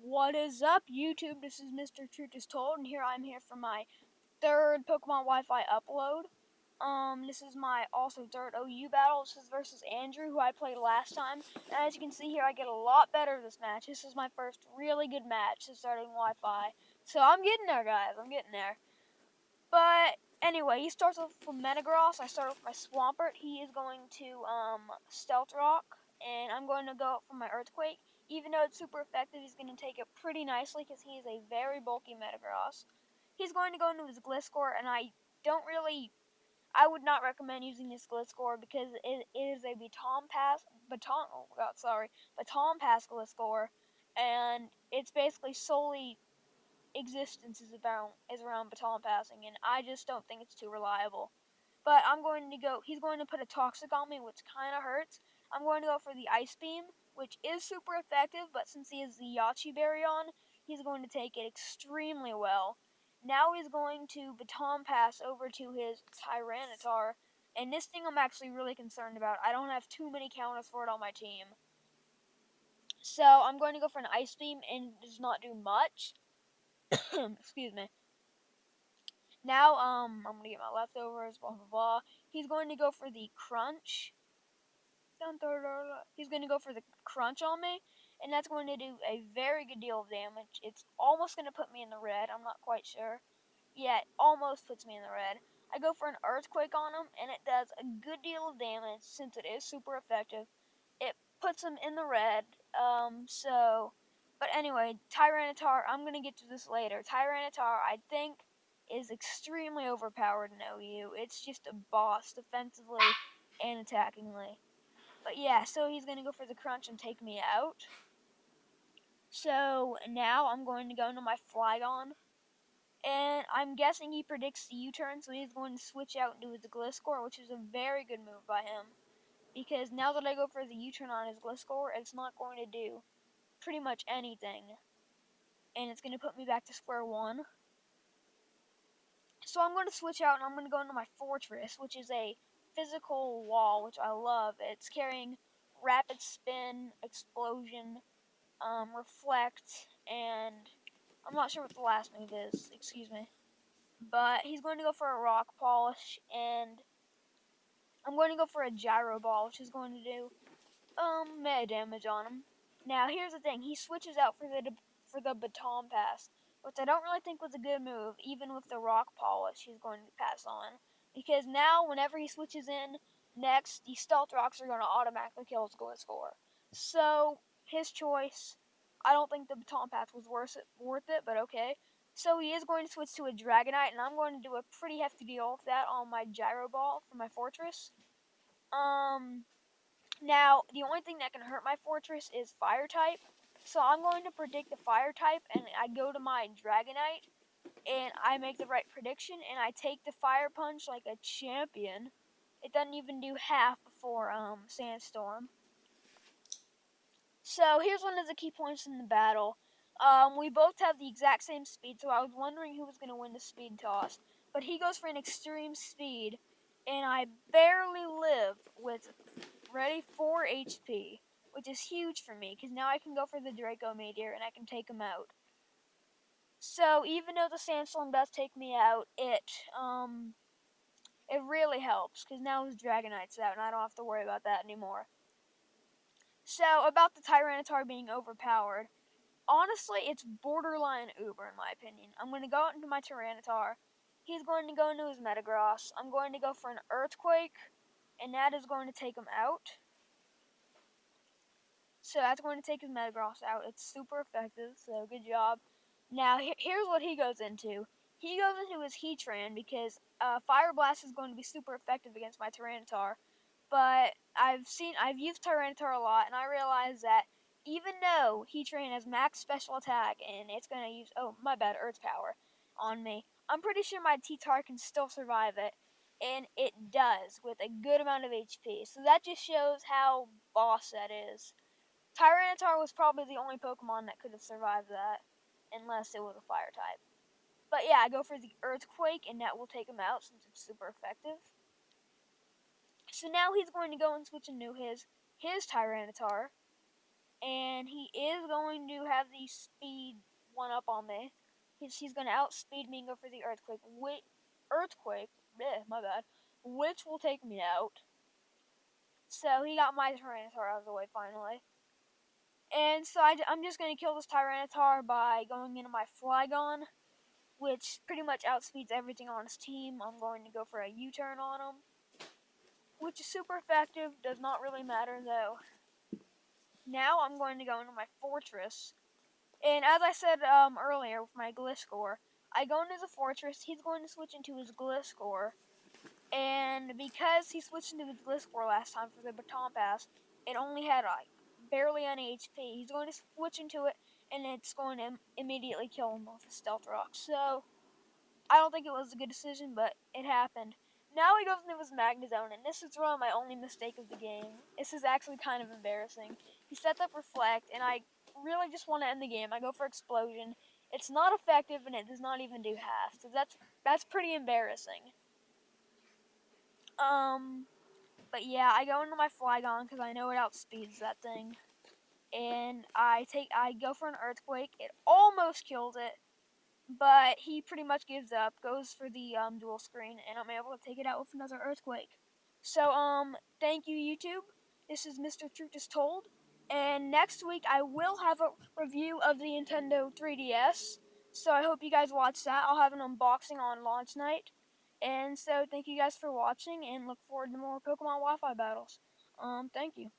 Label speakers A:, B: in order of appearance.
A: What is up, YouTube? This is MrTruthIsTold, and I'm here for my third Pokemon Wi-Fi upload. This is my also third OU battle. This is versus Andrew, who I played last time. And as you can see here, I get a lot better this match. This is my first really good match since starting Wi-Fi. So I'm getting there, guys. I'm getting there. But anyway, he starts off with Metagross. I start with my Swampert. He is going to Stealth Rock, and I'm going to go for my Earthquake. Even though it's super effective, he's going to take it pretty nicely because he is a very bulky Metagross. He's going to go into his Gliscor, and I would not recommend using this Gliscor because it is a Baton Pass Gliscor, and it's basically solely existence is around baton passing, and I just don't think it's too reliable. But he's going to put a Toxic on me, which kind of hurts. I'm going to go for the Ice Beam, which is super effective, but since he has the Yache Berry on, he's going to take it extremely well. Now he's going to Baton Pass over to his Tyranitar, and this thing I'm actually really concerned about. I don't have too many counters for it on my team. So I'm going to go for an Ice Beam, and it does not do much. Excuse me. Now, I'm gonna get my leftovers, blah, blah, blah. He's going to go for the Crunch. He's going to go for the Crunch on me, and that's going to do a very good deal of damage. It's almost going to put me in the red. I'm not quite sure. Yeah, it almost puts me in the red. I go for an Earthquake on him, and it does a good deal of damage since it is super effective. It puts him in the red, But anyway, Tyranitar, I'm going to get to this later. Tyranitar, I think, is extremely overpowered in OU. It's just a boss defensively and attackingly. But yeah, so he's going to go for the Crunch and take me out. So now I'm going to go into my Flygon. And I'm guessing he predicts the U-turn, so he's going to switch out and do his Gliscor, which is a very good move by him. Because now that I go for the U-turn on his Gliscor, it's not going to do pretty much anything. And it's going to put me back to square one. So I'm going to switch out and I'm going to go into my Fortress, which is a physical wall, which I love. It's carrying Rapid Spin, Explosion, Reflect, and I'm not sure what the last move is, excuse me. But he's going to go for a Rock Polish, and I'm going to go for a Gyro Ball, which is going to do mega damage on him. Now here's the thing, he switches out for the Baton Pass, which I don't really think was a good move. Even with the Rock Polish, he's going to pass on, because now whenever he switches in next, the Stealth Rocks are going to automatically kill his Gliscor. So his choice. I don't think the Baton Pass was worth it, but okay. So he is going to switch to a Dragonite, and I'm going to do a pretty hefty deal with that on my Gyro Ball for my Fortress. Now, the only thing that can hurt my Fortress is Fire type. So I'm going to predict the Fire type, and I go to my Dragonite, and I make the right prediction, and I take the Fire Punch like a champion. It doesn't even do half before Sandstorm. So here's one of the key points in the battle. We both have the exact same speed, so I was wondering who was going to win the speed toss. But he goes for an extreme speed, and I barely live with ready 4 HP, which is huge for me, because now I can go for the Draco Meteor, and I can take him out. So even though the Sandstorm does take me out, it really helps, because now his Dragonite's out, and I don't have to worry about that anymore. So, about the Tyranitar being overpowered, honestly, it's borderline uber in my opinion. I'm going to go into my Tyranitar. He's going to go into his Metagross. I'm going to go for an Earthquake, and that is going to take him out. So that's going to take his Metagross out. It's super effective, so good job. Now, here's what he goes into. He goes into his Heatran because Fire Blast is going to be super effective against my Tyranitar. But I've used Tyranitar a lot, and I realized that even though Heatran has max special attack and it's going to use, Earth Power on me, I'm pretty sure my T-Tar can still survive it, and it does with a good amount of HP. So that just shows how boss that is. Tyranitar was probably the only Pokemon that could have survived that, unless it was a Fire type. But yeah, I go for the Earthquake, and that will take him out since it's super effective. So now he's going to go and switch into his Tyranitar, and he is going to have the speed one up on me. He's going to outspeed me and go for the Earthquake. Earthquake? Bleh, my bad. Which will take me out. So he got my Tyranitar out of the way finally. And so I'm just going to kill this Tyranitar by going into my Flygon, which pretty much outspeeds everything on his team. I'm going to go for a U-turn on him, which is super effective. Does not really matter though. Now I'm going to go into my Fortress. And as I said earlier with my Gliscor, I go into the Fortress, he's going to switch into his Gliscor. And because he switched into his Gliscor last time for the Baton Pass, it only had like barely any HP. He's going to switch into it, and it's going to immediately kill him with a Stealth Rock. So, I don't think it was a good decision, but it happened. Now he goes into his Magnezone, and this is really my only mistake of the game. This is actually kind of embarrassing. He sets up Reflect, and I really just want to end the game. I go for Explosion. It's not effective, and it does not even do half. So that's pretty embarrassing. But yeah, I go into my Flygon because I know it outspeeds that thing. And I go for an Earthquake. It almost kills it, but he pretty much gives up, goes for the dual screen, and I'm able to take it out with another Earthquake. So, thank you, YouTube. This is MrTruthIsTold, and next week I will have a review of the Nintendo 3DS, so I hope you guys watch that. I'll have an unboxing on launch night, and so thank you guys for watching, and look forward to more Pokemon Wi-Fi battles. Thank you.